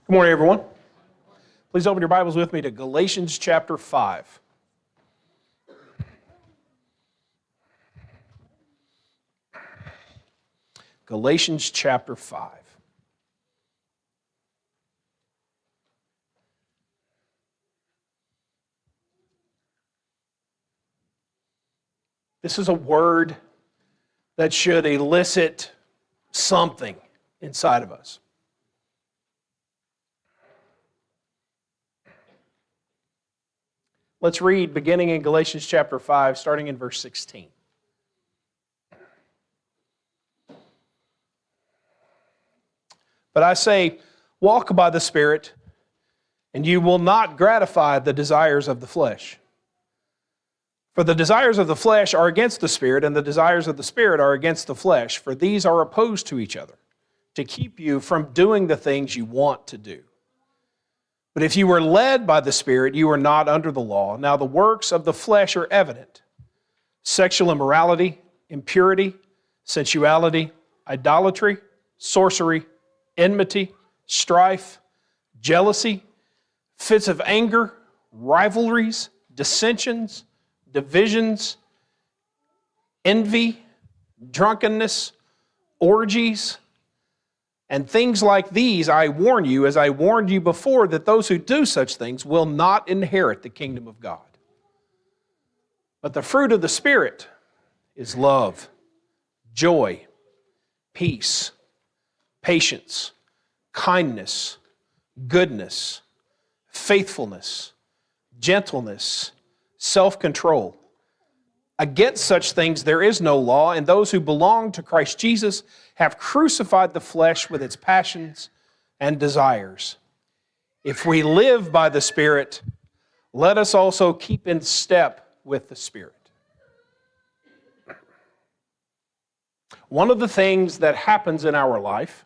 Good morning, everyone. Please open your Bibles with me to Galatians chapter 5. Galatians chapter 5. This is a word that should elicit something inside of us. Let's read beginning in Galatians chapter 5, starting in verse 16. But I say, walk by the Spirit, and you will not gratify the desires of the flesh. For the desires of the flesh are against the Spirit, and the desires of the Spirit are against the flesh, for these are opposed to each other, to keep you from doing the things you want to do. But if you were led by the Spirit, you are not under the law. Now the works of the flesh are evident: sexual immorality, impurity, sensuality, idolatry, sorcery, enmity, strife, jealousy, fits of anger, rivalries, dissensions, divisions, envy, drunkenness, orgies, and things like these I warn you, as I warned you before, that those who do such things will not inherit the kingdom of God. But the fruit of the Spirit is love, joy, peace, patience, kindness, goodness, faithfulness, gentleness, self-control. Against such things there is no law, and those who belong to Christ Jesus have crucified the flesh with its passions and desires. If we live by the Spirit, let us also keep in step with the Spirit. One of the things that happens in our life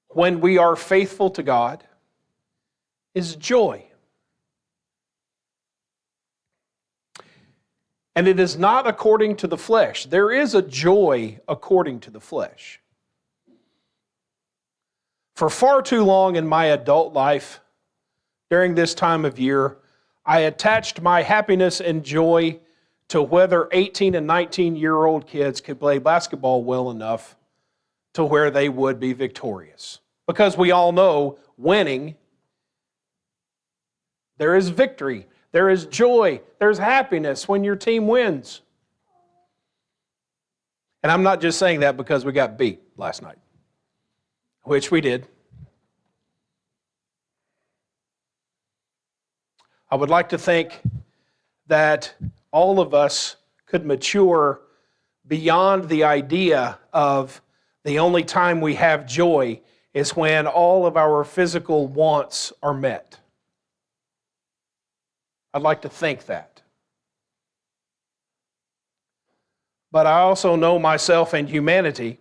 when we are faithful to God is joy. And it is not according to the flesh. There is a joy according to the flesh. For far too long in my adult life, during this time of year, I attached my happiness and joy to whether 18 and 19-year-old kids could play basketball well enough to where they would be victorious. Because we all know winning, there is victory. There is joy, there's happiness when your team wins. And I'm not just saying that because we got beat last night, which we did. I would like to think that all of us could mature beyond the idea of the only time we have joy is when all of our physical wants are met. I'd like to think that. But I also know myself and humanity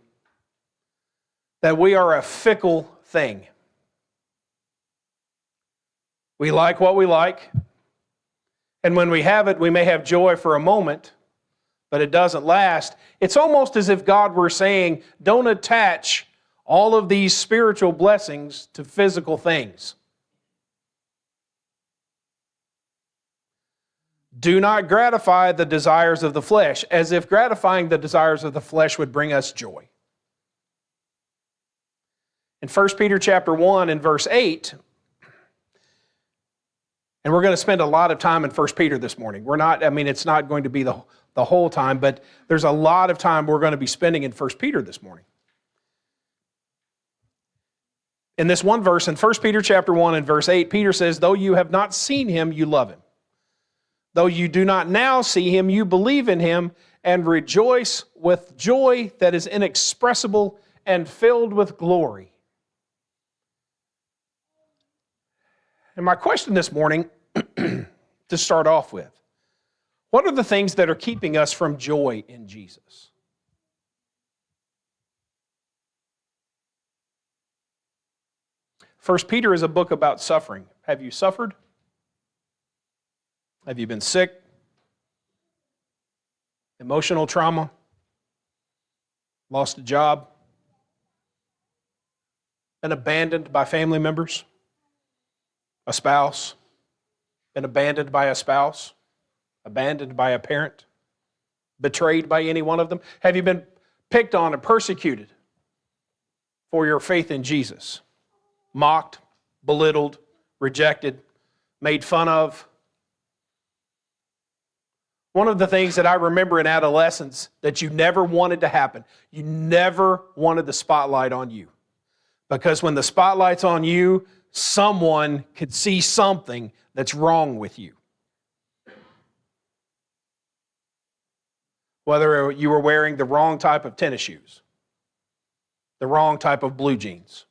that we are a fickle thing. We like what we like, and when we have it, we may have joy for a moment, but it doesn't last. It's almost as if God were saying, don't attach all of these spiritual blessings to physical things. Do not gratify the desires of the flesh, as if gratifying the desires of the flesh would bring us joy. In 1 Peter chapter 1 and verse 8, and we're going to spend a lot of time in 1 Peter this morning. It's not going to be the whole time, but there's a lot of time we're going to be spending in 1 Peter this morning. In this one verse, in 1 Peter chapter 1 and verse 8, Peter says, though you have not seen him, you love him. Though you do not now see him, you believe in him and rejoice with joy that is inexpressible and filled with glory. And my question this morning, to start off with, what are the things that are keeping us from joy in Jesus? First Peter is a book about suffering. Have you suffered? Have you been sick? Emotional trauma? Lost a job? Been abandoned by family members? A spouse? Been abandoned by a spouse? Abandoned by a parent? Betrayed by any one of them? Have you been picked on and persecuted for your faith in Jesus? Mocked, belittled, rejected, made fun of? One of the things that I remember in adolescence that you never wanted to happen, you never wanted the spotlight on you. Because when the spotlight's on you, someone could see something that's wrong with you. Whether you were wearing the wrong type of tennis shoes, the wrong type of blue jeans,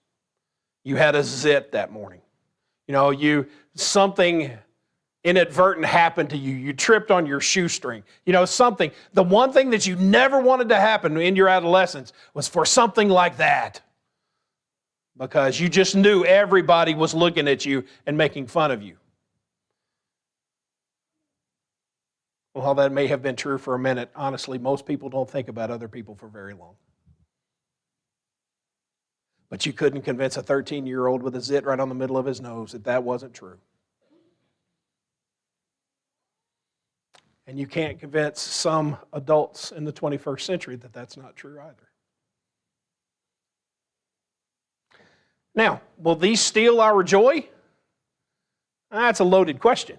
you had a zit that morning. Something inadvertent happened to you. You tripped on your shoestring. Something. The one thing that you never wanted to happen in your adolescence was for something like that. Because you just knew everybody was looking at you and making fun of you. Well, that may have been true for a minute. Honestly, most people don't think about other people for very long. But you couldn't convince a 13-year-old with a zit right on the middle of his nose that that wasn't true. And you can't convince some adults in the 21st century that that's not true either. Now, will these steal our joy? That's a loaded question.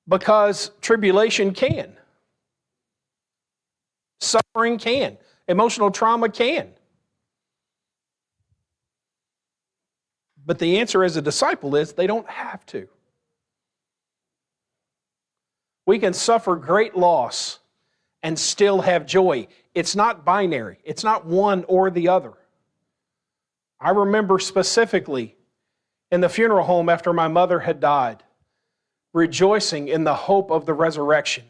Because tribulation can. Suffering can. Emotional trauma can. But the answer as a disciple is they don't have to. We can suffer great loss and still have joy. It's not binary. It's not one or the other. I remember specifically in the funeral home after my mother had died, rejoicing in the hope of the resurrection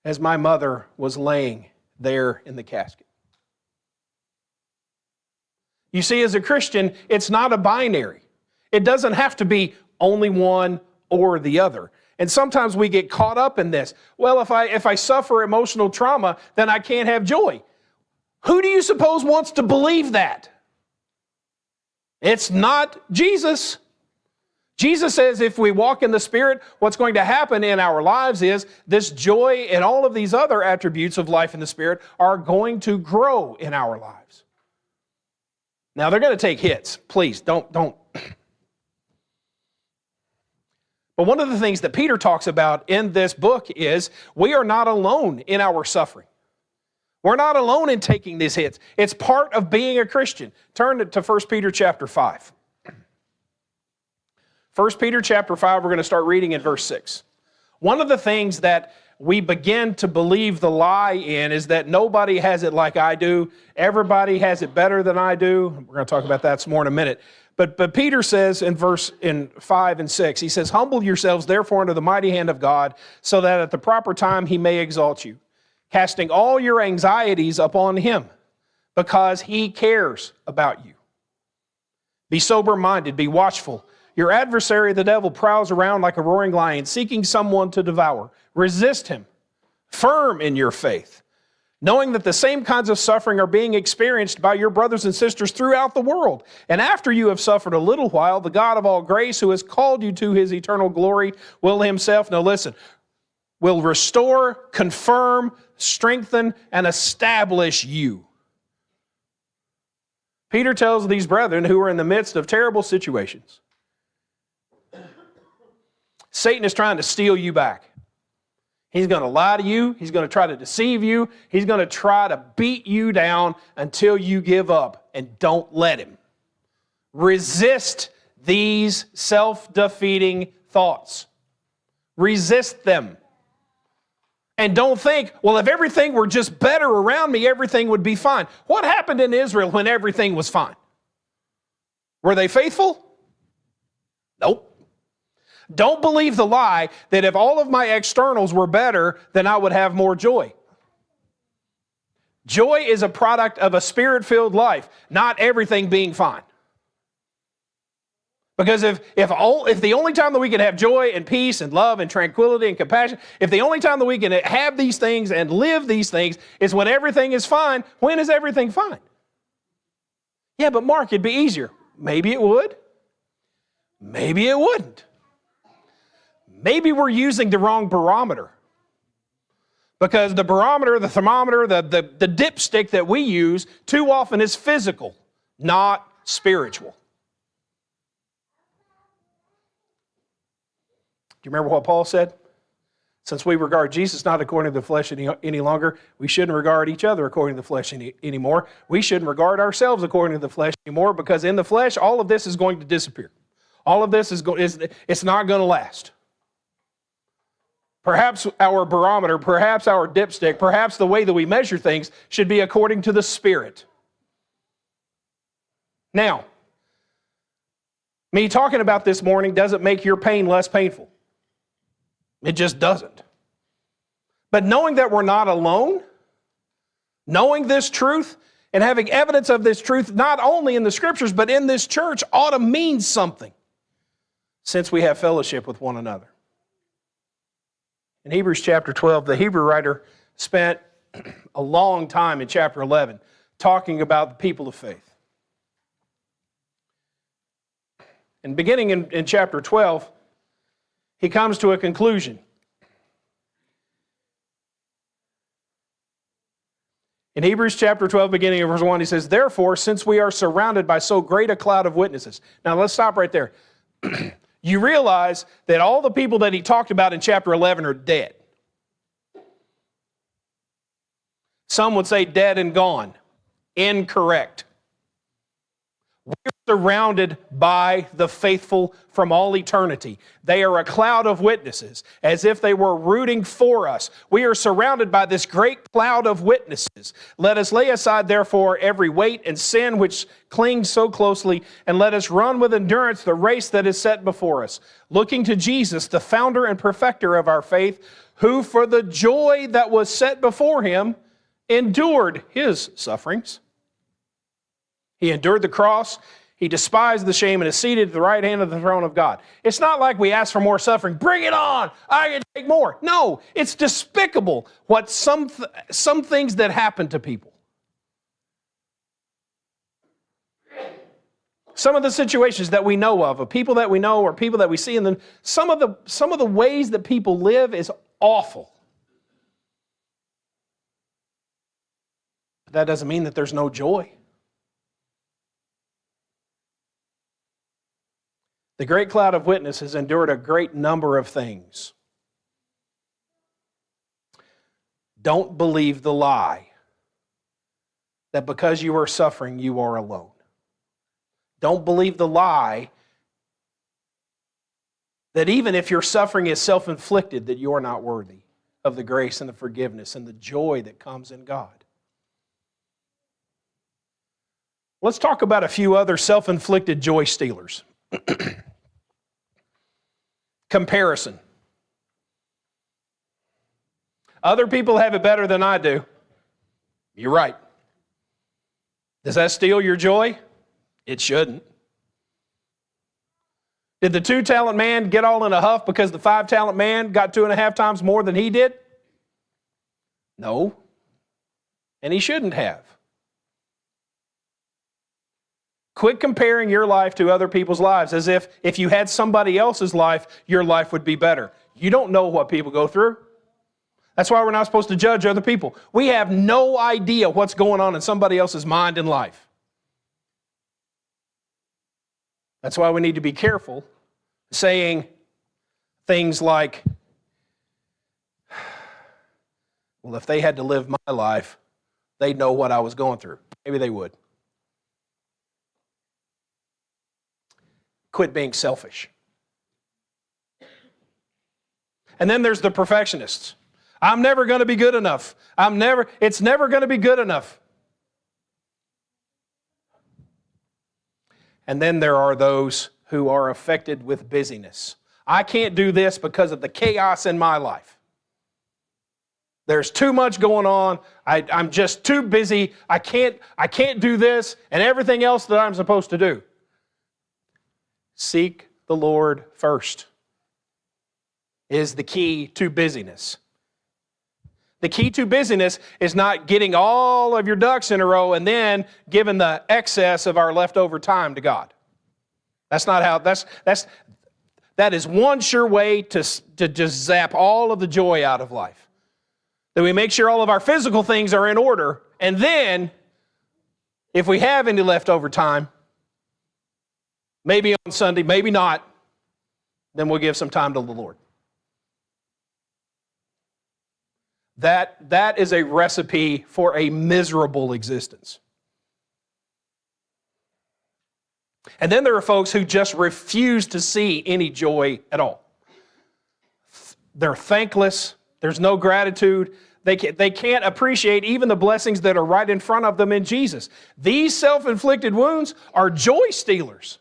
as my mother was laying there in the casket. You see, as a Christian, it's not a binary. It doesn't have to be only one or the other. And sometimes we get caught up in this. Well, if I suffer emotional trauma, then I can't have joy. Who do you suppose wants to believe that? It's not Jesus. Jesus says if we walk in the Spirit, what's going to happen in our lives is this joy and all of these other attributes of life in the Spirit are going to grow in our lives. Now, they're going to take hits. Please, don't. But one of the things that Peter talks about in this book is we are not alone in our suffering. We're not alone in taking these hits. It's part of being a Christian. Turn to 1 Peter chapter 5. 1 Peter chapter 5, we're going to start reading in verse 6. One of the things that we begin to believe the lie in is that nobody has it like I do. Everybody has it better than I do. We're going to talk about that some more in a minute. But Peter says in 5 and 6, he says, "Humble yourselves therefore under the mighty hand of God, so that at the proper time he may exalt you, casting all your anxieties upon him, because he cares about you. Be sober-minded, be watchful. Your adversary, the devil, prowls around like a roaring lion, seeking someone to devour. Resist him, firm in your faith, knowing that the same kinds of suffering are being experienced by your brothers and sisters throughout the world. And after you have suffered a little while, the God of all grace, who has called you to his eternal glory, will himself," now listen, "will restore, confirm, strengthen, and establish you." Peter tells these brethren who are in the midst of terrible situations, Satan is trying to steal you back. He's going to lie to you. He's going to try to deceive you. He's going to try to beat you down until you give up, and don't let him. Resist these self-defeating thoughts. Resist them. And don't think, well, if everything were just better around me, everything would be fine. What happened in Israel when everything was fine? Were they faithful? Nope. Don't believe the lie that if all of my externals were better, then I would have more joy. Joy is a product of a Spirit-filled life, not everything being fine. Because if the only time that we can have joy and peace and love and tranquility and compassion, if the only time that we can have these things and live these things is when everything is fine, when is everything fine? Yeah, but Mark, it'd be easier. Maybe it would. Maybe it wouldn't. Maybe we're using the wrong barometer. Because the barometer, the thermometer, the dipstick that we use too often is physical, not spiritual. Do you remember what Paul said? Since we regard Jesus not according to the flesh any longer, we shouldn't regard each other according to the flesh anymore. We shouldn't regard ourselves according to the flesh anymore, because in the flesh, all of this is going to disappear. All of this it's not going to last. Perhaps our barometer, perhaps our dipstick, perhaps the way that we measure things should be according to the Spirit. Now, me talking about this morning doesn't make your pain less painful. It just doesn't. But knowing that we're not alone, knowing this truth, and having evidence of this truth not only in the Scriptures but in this church ought to mean something, since we have fellowship with one another. In Hebrews chapter 12, the Hebrew writer spent a long time in chapter 11 talking about the people of faith. And beginning in chapter 12, he comes to a conclusion. In Hebrews chapter 12, beginning of verse 1, he says, "Therefore, since we are surrounded by so great a cloud of witnesses." Now, let's stop right there. You realize that all the people that he talked about in chapter 11 are dead. Some would say dead and gone. Incorrect. We're surrounded by the faithful from all eternity. They are a cloud of witnesses, as if they were rooting for us. We are surrounded by this great cloud of witnesses. Let us lay aside, therefore, every weight and sin which clings so closely, and let us run with endurance the race that is set before us, looking to Jesus, the founder and perfecter of our faith, who for the joy that was set before him endured his sufferings. He endured the cross. He despised the shame and is seated at the right hand of the throne of God. It's not like we ask for more suffering. Bring it on. I can take more. No, it's despicable what some things that happen to people. Some of the situations that we know of people that we know or people that we see, and then some of the ways that people live is awful. But that doesn't mean that there's no joy. The great cloud of witnesses endured a great number of things. Don't believe the lie that because you are suffering, you are alone. Don't believe the lie that even if your suffering is self-inflicted, that you are not worthy of the grace and the forgiveness and the joy that comes in God. Let's talk about a few other self-inflicted joy stealers. Comparison. Other people have it better than I do. You're right. Does that steal your joy? It shouldn't. Did the 2-talent man get all in a huff because the 5-talent man got 2.5 times more than he did? No. And he shouldn't have. Quit comparing your life to other people's lives as if you had somebody else's life, your life would be better. You don't know what people go through. That's why we're not supposed to judge other people. We have no idea what's going on in somebody else's mind and life. That's why we need to be careful saying things like, well, if they had to live my life, they'd know what I was going through. Maybe they would. Quit being selfish. And then there's the perfectionists. I'm never going to be good enough. It's never going to be good enough. And then there are those who are affected with busyness. I can't do this because of the chaos in my life. There's too much going on. I'm just too busy. I can't do this and everything else that I'm supposed to do. Seek the Lord first is the key to busyness. The key to busyness is not getting all of your ducks in a row and then giving the excess of our leftover time to God. That's not how, that is one sure way to just zap all of the joy out of life. That we make sure all of our physical things are in order, and then, if we have any leftover time, maybe on Sunday, maybe not, then we'll give some time to the Lord. That is a recipe for a miserable existence. And then there are folks who just refuse to see any joy at all. They're thankless. There's no gratitude. They can't appreciate even the blessings that are right in front of them in Jesus. These self-inflicted wounds are joy stealers.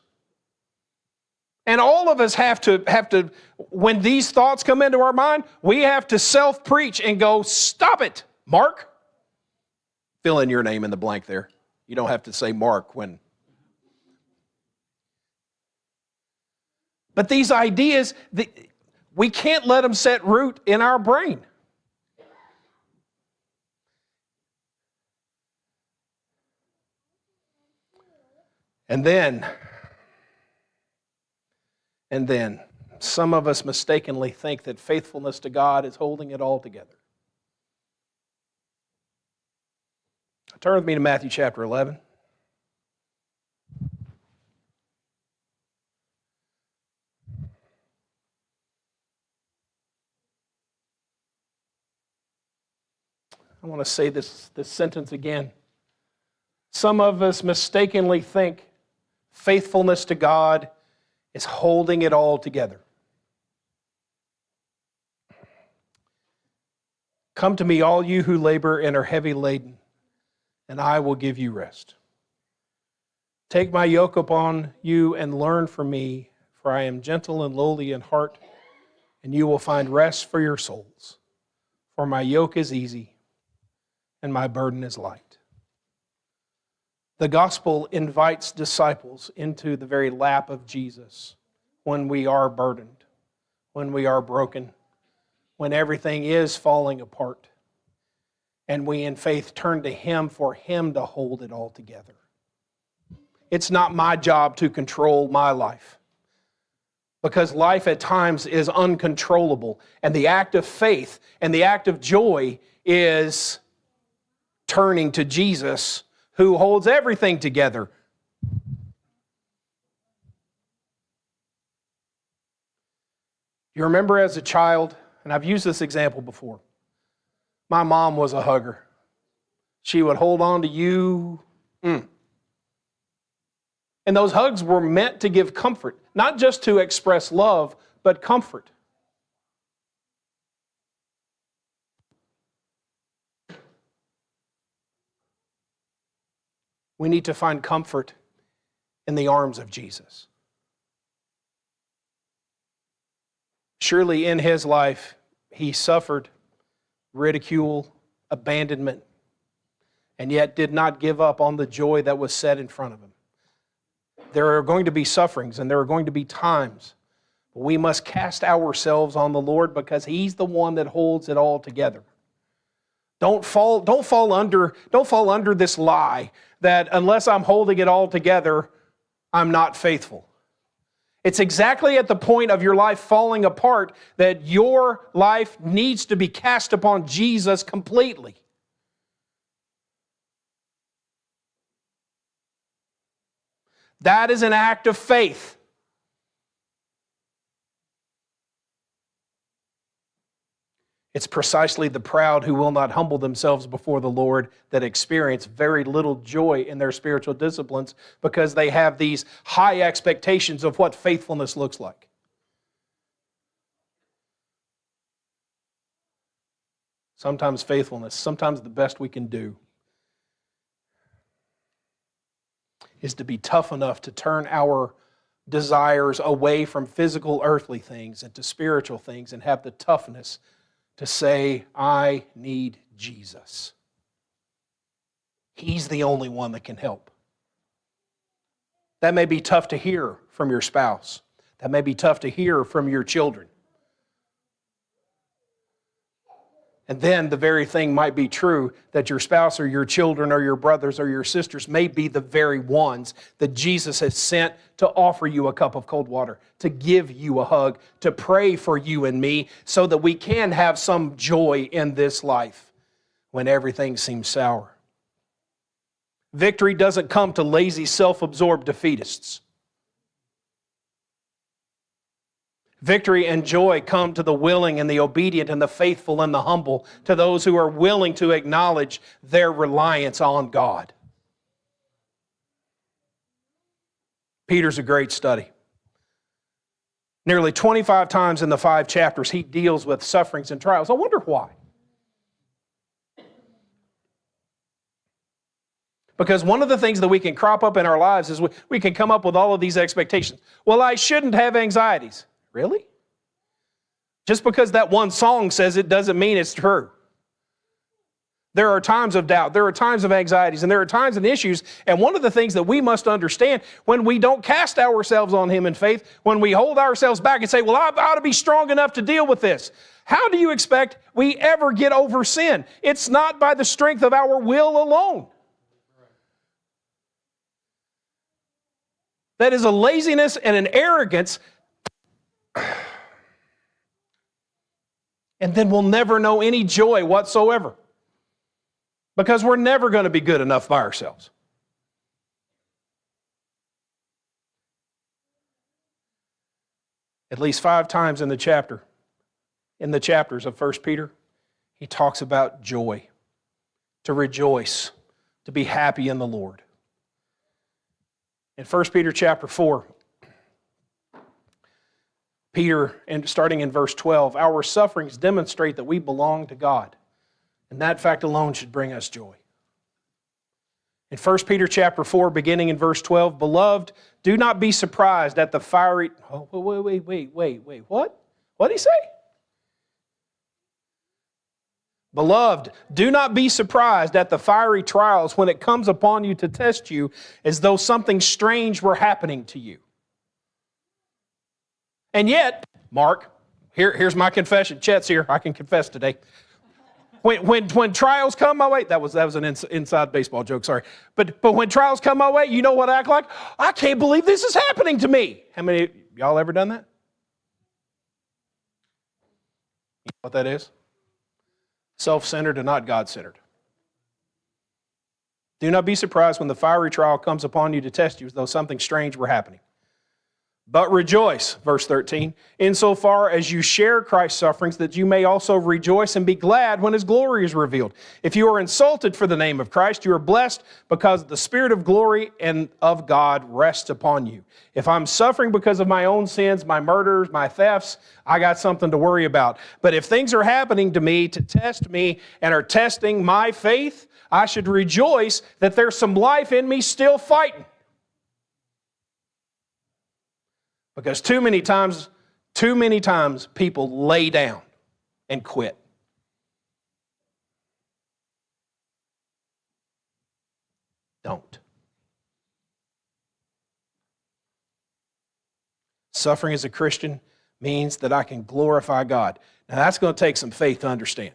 And all of us have to, when these thoughts come into our mind, we have to self-preach and go, stop it, Mark. Fill in your name in the blank there. You don't have to say Mark when. But these ideas, we can't let them set root in our brain. And then, some of us mistakenly think that faithfulness to God is holding it all together. Turn with me to Matthew chapter 11. I want to say this sentence again. Some of us mistakenly think faithfulness to God is holding it all together. Come to me, all you who labor and are heavy laden, and I will give you rest. Take my yoke upon you and learn from me, for I am gentle and lowly in heart, and you will find rest for your souls. For my yoke is easy, and my burden is light. The gospel invites disciples into the very lap of Jesus when we are burdened, when we are broken, when everything is falling apart, and we in faith turn to Him for Him to hold it all together. It's not my job to control my life, because life at times is uncontrollable, and the act of faith and the act of joy is turning to Jesus, who holds everything together. You remember as a child, and I've used this example before, my mom was a hugger. She would hold on to you. And those hugs were meant to give comfort, not just to express love, but comfort. We need to find comfort in the arms of Jesus. Surely in His life, He suffered ridicule, abandonment, and yet did not give up on the joy that was set in front of Him. There are going to be sufferings and there are going to be times, but we must cast ourselves on the Lord because He's the one that holds it all together. Don't fall under this lie that unless I'm holding it all together, I'm not faithful. It's exactly at the point of your life falling apart that your life needs to be cast upon Jesus completely. That is an act of faith. It's precisely the proud who will not humble themselves before the Lord that experience very little joy in their spiritual disciplines because they have these high expectations of what faithfulness looks like. Sometimes the best we can do is to be tough enough to turn our desires away from physical earthly things and to spiritual things and have the toughness to say, I need Jesus. He's the only one that can help. That may be tough to hear from your spouse. That may be tough to hear from your children. And then the very thing might be true that your spouse or your children or your brothers or your sisters may be the very ones that Jesus has sent to offer you a cup of cold water, to give you a hug, to pray for you and me so that we can have some joy in this life when everything seems sour. Victory doesn't come to lazy, self-absorbed defeatists. Victory and joy come to the willing and the obedient and the faithful and the humble, to those who are willing to acknowledge their reliance on God. Peter's a great study. Nearly 25 times in the 5 chapters, he deals with sufferings and trials. I wonder why. Because one of the things that we can crop up in our lives is we can come up with all of these expectations. Well, I shouldn't have anxieties. Really? Just because that one song says it doesn't mean it's true. There are times of doubt, there are times of anxieties, and there are times and issues. And one of the things that we must understand when we don't cast ourselves on Him in faith, when we hold ourselves back and say, well, I ought to be strong enough to deal with this. How do you expect we ever get over sin? It's not by the strength of our will alone. That is a laziness and an arrogance. And then we'll never know any joy whatsoever. Because we're never going to be good enough by ourselves. At least 5 times in the chapters of 1 Peter, he talks about joy, to rejoice, to be happy in the Lord. In 1 Peter chapter 4, Peter, and starting in verse 12, our sufferings demonstrate that we belong to God, and that fact alone should bring us joy. In 1 Peter chapter 4, beginning in verse 12, beloved, do not be surprised at the fiery... Oh, wait, what? What did he say? Beloved, do not be surprised at the fiery trials when it comes upon you to test you as though something strange were happening to you. And yet, Mark, here's my confession. Chet's here. I can confess today. When trials come my way, that was an inside baseball joke, sorry. But when trials come my way, you know what I act like? I can't believe this is happening to me. How many of y'all ever done that? You know what that is? Self-centered and not God-centered. Do not be surprised when the fiery trial comes upon you to test you as though something strange were happening. But rejoice, verse 13, insofar as you share Christ's sufferings, that you may also rejoice and be glad when His glory is revealed. If you are insulted for the name of Christ, you are blessed because the Spirit of glory and of God rests upon you. If I'm suffering because of my own sins, my murders, my thefts, I got something to worry about. But if things are happening to me to test me and are testing my faith, I should rejoice that there's some life in me still fighting. Because too many times, people lay down and quit. Don't. Suffering as a Christian means that I can glorify God. Now that's going to take some faith to understand.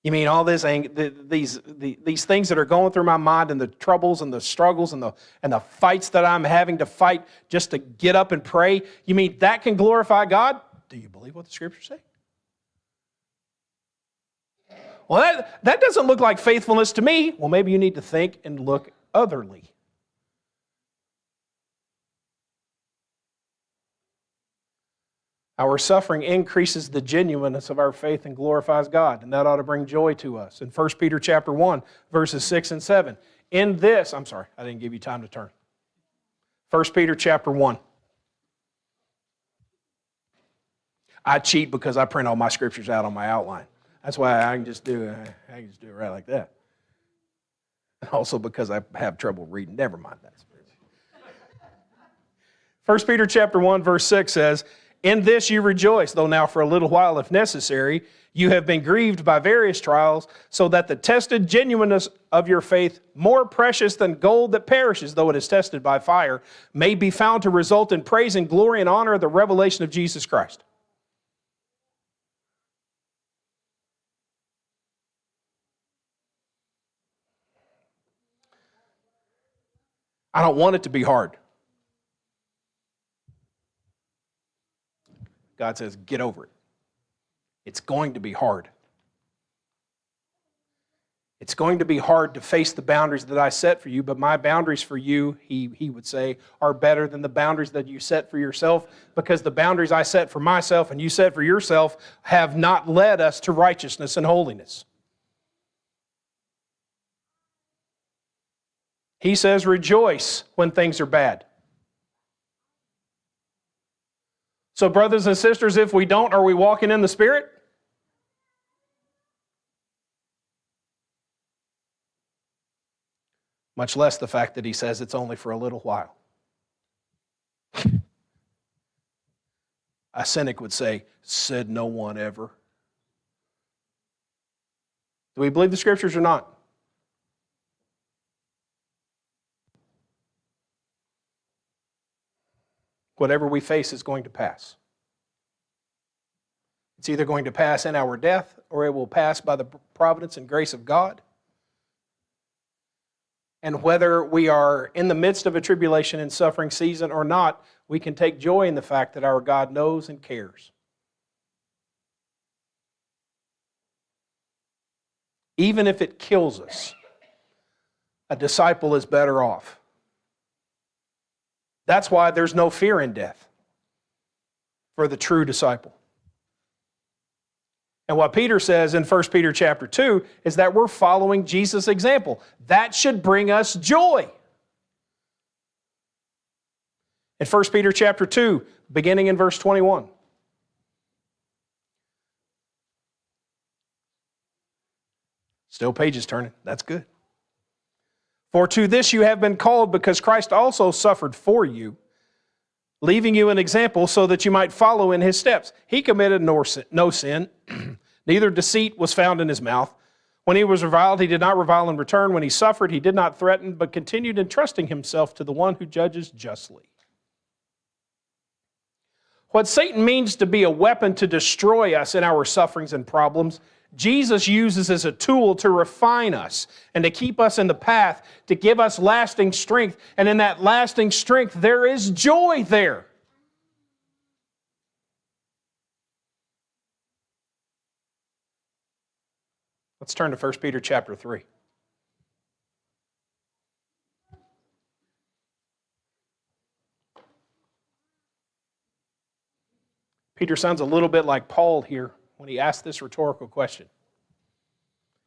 You mean all this, these things that are going through my mind and the troubles and the struggles and the fights that I'm having to fight just to get up and pray, you mean that can glorify God? Do you believe what the Scriptures say? Well, that doesn't look like faithfulness to me. Well, maybe you need to think and look otherly. Our suffering increases the genuineness of our faith and glorifies God, and that ought to bring joy to us. In 1 Peter chapter 1, verses 6 and 7, in this, I'm sorry, I didn't give you time to turn. 1 Peter chapter 1. I cheat because I print all my scriptures out on my outline. That's why I can just do it right like that. And also because I have trouble reading. Never mind that. 1 Peter chapter 1, verse 6 says, in this you rejoice, though now for a little while, if necessary, you have been grieved by various trials, so that the tested genuineness of your faith, more precious than gold that perishes, though it is tested by fire, may be found to result in praise and glory and honor of the revelation of Jesus Christ. I don't want it to be hard. God says, get over it. It's going to be hard. It's going to be hard to face the boundaries that I set for you, but my boundaries for you, he would say, are better than the boundaries that you set for yourself, because the boundaries I set for myself and you set for yourself have not led us to righteousness and holiness. He says, rejoice when things are bad. So brothers and sisters, if we don't, are we walking in the Spirit? Much less the fact that he says it's only for a little while. A cynic would say, said no one ever. Do we believe the Scriptures or not? Whatever we face is going to pass. It's either going to pass in our death, or it will pass by the providence and grace of God. And whether we are in the midst of a tribulation and suffering season or not, we can take joy in the fact that our God knows and cares. Even if it kills us, a disciple is better off. That's why there's no fear in death for the true disciple. And what Peter says in 1 Peter chapter 2 is that we're following Jesus' example. That should bring us joy. In 1 Peter chapter 2, beginning in verse 21. Still pages turning. That's good. For to this you have been called, because Christ also suffered for you, leaving you an example so that you might follow in his steps. He committed no sin, neither deceit was found in his mouth. When he was reviled, he did not revile in return. When he suffered, he did not threaten, but continued entrusting himself to the one who judges justly. What Satan means to be a weapon to destroy us in our sufferings and problems, Jesus uses as a tool to refine us and to keep us in the path, to give us lasting strength. And in that lasting strength, there is joy there. Let's turn to 1 Peter chapter 3. Peter sounds a little bit like Paul here when he asked this rhetorical question.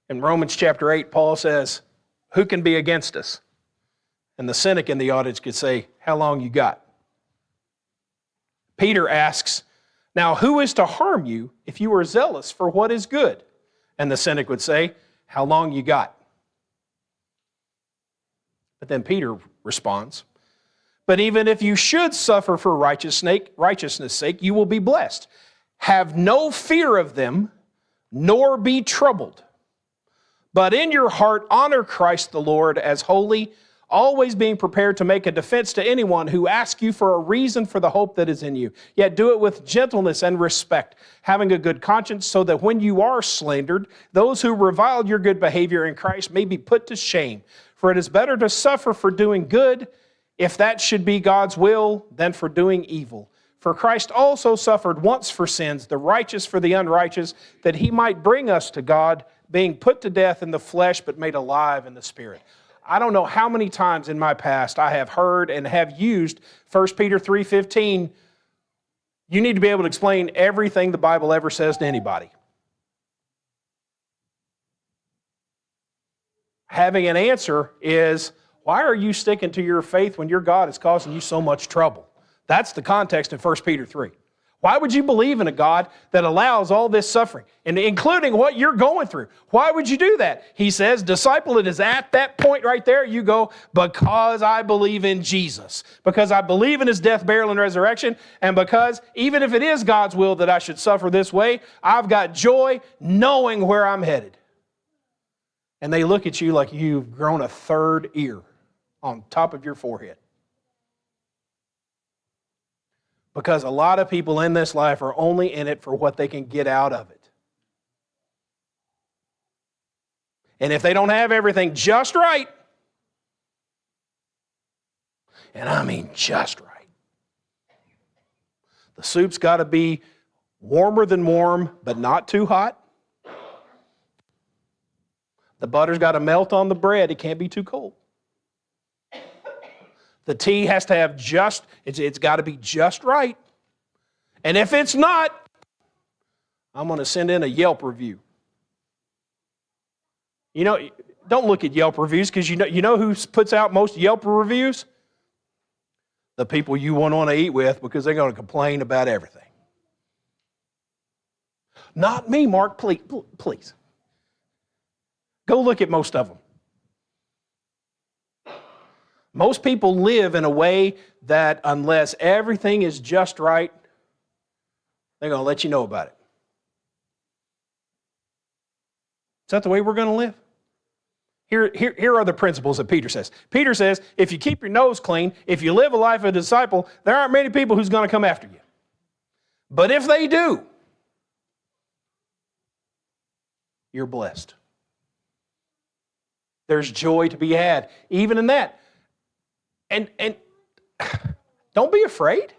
In Romans chapter 8, Paul says, who can be against us? And the cynic in the audience could say, how long you got? Peter asks, now who is to harm you if you are zealous for what is good? And the cynic would say, how long you got? But then Peter responds, but even if you should suffer for righteousness' sake, you will be blessed. Have no fear of them, nor be troubled. But in your heart honor Christ the Lord as holy, always being prepared to make a defense to anyone who asks you for a reason for the hope that is in you. Yet do it with gentleness and respect, having a good conscience, so that when you are slandered, those who reviled your good behavior in Christ may be put to shame. For it is better to suffer for doing good, if that should be God's will, than for doing evil. For Christ also suffered once for sins, the righteous for the unrighteous, that he might bring us to God, being put to death in the flesh, but made alive in the Spirit. I don't know how many times in my past I have heard and have used 1 Peter 3:15. You need to be able to explain everything the Bible ever says to anybody. Having an answer is, why are you sticking to your faith when your God is causing you so much trouble? That's the context in 1 Peter 3. Why would you believe in a God that allows all this suffering, and including what you're going through? Why would you do that? He says, disciple, it is at that point right there you go, because I believe in Jesus, because I believe in his death, burial, and resurrection, and because even if it is God's will that I should suffer this way, I've got joy knowing where I'm headed. And they look at you like you've grown a third ear on top of your forehead. Because a lot of people in this life are only in it for what they can get out of it. And if they don't have everything just right, And I mean just right. The soup's got to be warmer than warm, but not too hot. The butter's got to melt on the bread. It can't be too cold. The tea has to have it's got to be just right. And if it's not, I'm going to send in a Yelp review. You know, don't look at Yelp reviews because you know who puts out most Yelp reviews? The people you won't want to eat with because they're going to complain about everything. Not me, Mark, please. Go look at most of them. Most people live in a way that unless everything is just right, they're going to let you know about it. Is that the way we're going to live? Here are the principles that Peter says. Peter says, if you keep your nose clean, if you live a life of a disciple, there aren't many people who's going to come after you. But if they do, you're blessed. There's joy to be had, even in that. And don't be afraid.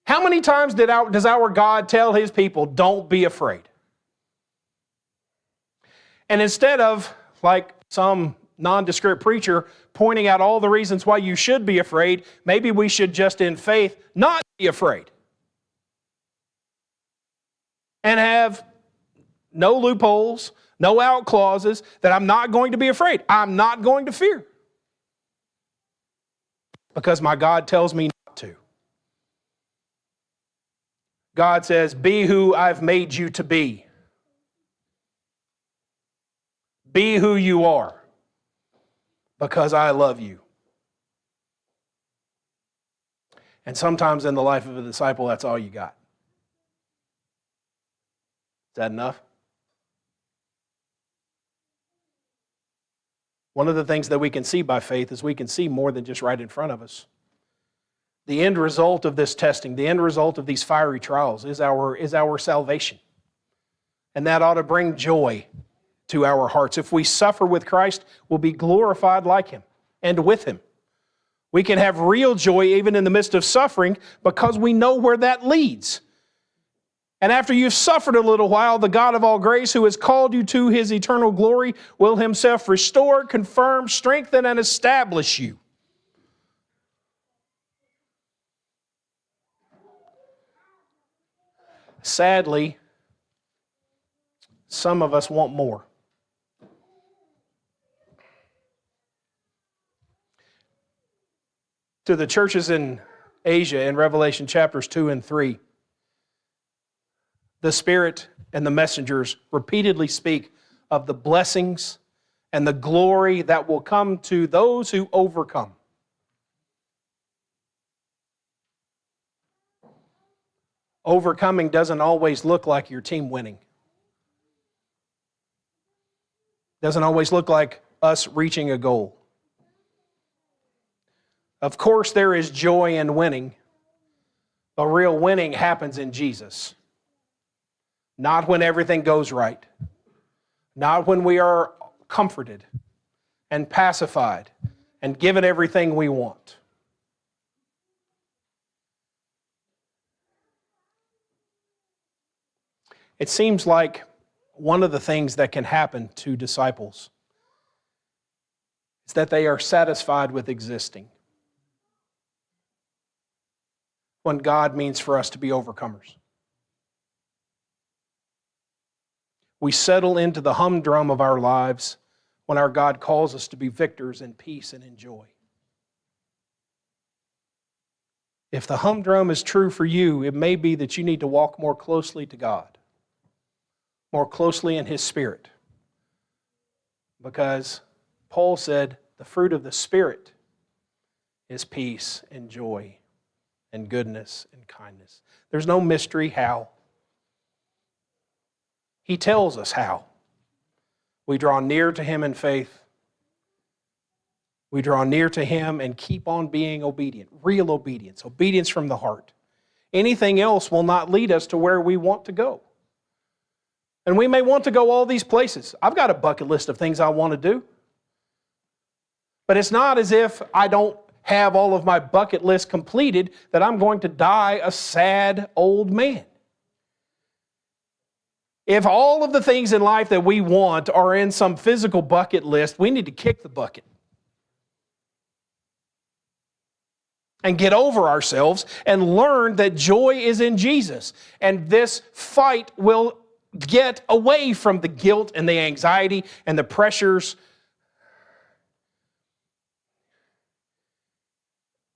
How many times does our God tell his people, don't be afraid? And instead of, like some nondescript preacher pointing out all the reasons why you should be afraid, maybe we should just in faith not be afraid. And have no loopholes, no out clauses, that I'm not going to be afraid. I'm not going to fear. Because my God tells me not to. God says, be who I've made you to be. Be who you are. Because I love you. And sometimes in the life of a disciple, that's all you got. Is that enough? One of the things that we can see by faith is we can see more than just right in front of us. The end result of this testing, the end result of these fiery trials is our salvation. And that ought to bring joy to our hearts. If we suffer with Christ, we'll be glorified like him and with him. We can have real joy even in the midst of suffering because we know where that leads. And after you've suffered a little while, the God of all grace, who has called you to his eternal glory, will himself restore, confirm, strengthen, and establish you. Sadly, some of us want more. To the churches in Asia in Revelation chapters 2 and 3, the Spirit and the messengers repeatedly speak of the blessings and the glory that will come to those who overcome. Overcoming doesn't always look like your team winning. Doesn't always look like us reaching a goal. Of course, there is joy in winning, but real winning happens in Jesus. Not when everything goes right. Not when we are comforted and pacified and given everything we want. It seems like one of the things that can happen to disciples is that they are satisfied with existing, when God means for us to be overcomers. We settle into the humdrum of our lives when our God calls us to be victors in peace and in joy. If the humdrum is true for you, it may be that you need to walk more closely to God, more closely in his Spirit. Because Paul said the fruit of the Spirit is peace and joy and goodness and kindness. There's no mystery how. He tells us how. We draw near to him in faith. We draw near to him and keep on being obedient. Real obedience. Obedience from the heart. Anything else will not lead us to where we want to go. And we may want to go all these places. I've got a bucket list of things I want to do. But it's not as if I don't have all of my bucket list completed, that I'm going to die a sad old man. If all of the things in life that we want are in some physical bucket list, we need to kick the bucket and get over ourselves and learn that joy is in Jesus. And this fight will get away from the guilt and the anxiety and the pressures.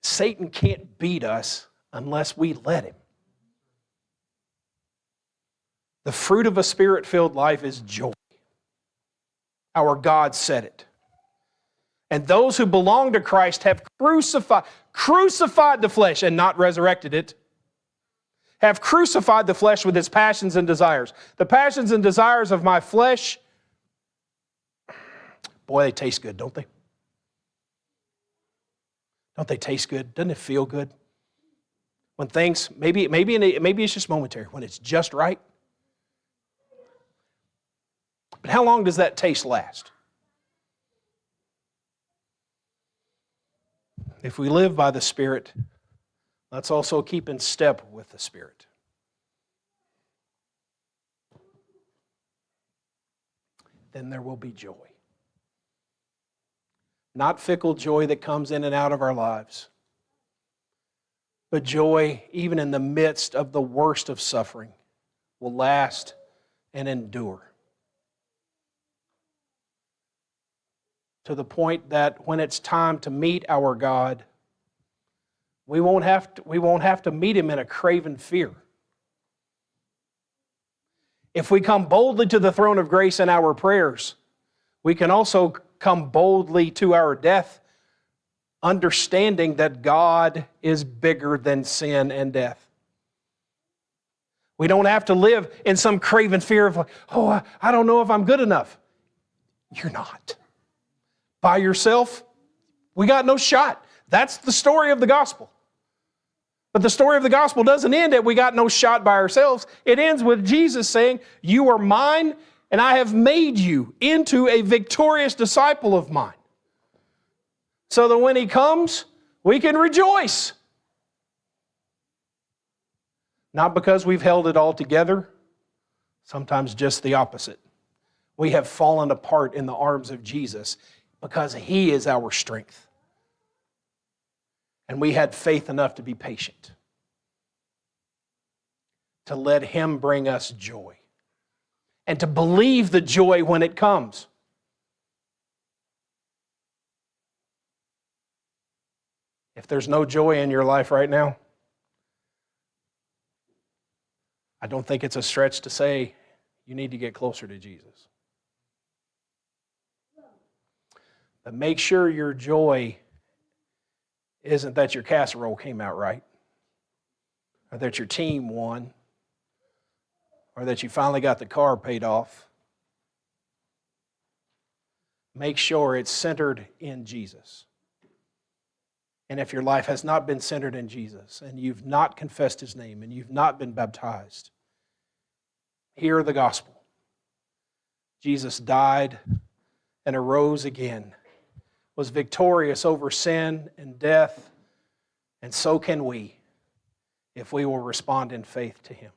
Satan can't beat us unless we let him. The fruit of a Spirit-filled life is joy. Our God said it. And those who belong to Christ have crucified the flesh and not resurrected it. Have crucified the flesh with its passions and desires. The passions and desires of my flesh, boy, they taste good, don't they? Don't they taste good? Doesn't it feel good? When things, maybe it's just momentary, when it's just right. But how long does that taste last? If we live by the Spirit, let's also keep in step with the Spirit. Then there will be joy. Not fickle joy that comes in and out of our lives, but joy even in the midst of the worst of suffering will last and endure. To the point that when it's time to meet our God, we won't have to meet Him in a craven fear. If we come boldly to the throne of grace in our prayers, we can also come boldly to our death, understanding that God is bigger than sin and death. We don't have to live in some craven fear of, I don't know if I'm good enough. You're not. By yourself, we got no shot. That's the story of the gospel. But the story of the gospel doesn't end at we got no shot by ourselves. It ends with Jesus saying, you are mine, and I have made you into a victorious disciple of mine. So that when He comes, we can rejoice. Not because we've held it all together, sometimes just the opposite. We have fallen apart in the arms of Jesus because He is our strength. And we had faith enough to be patient, to let Him bring us joy, and to believe the joy when it comes. If there's no joy in your life right now, I don't think it's a stretch to say you need to get closer to Jesus. But make sure your joy isn't that your casserole came out right, or that your team won, or that you finally got the car paid off. Make sure it's centered in Jesus. And if your life has not been centered in Jesus, and you've not confessed His name, and you've not been baptized, hear the gospel. Jesus died and arose again, was victorious over sin and death, and so can we if we will respond in faith to Him.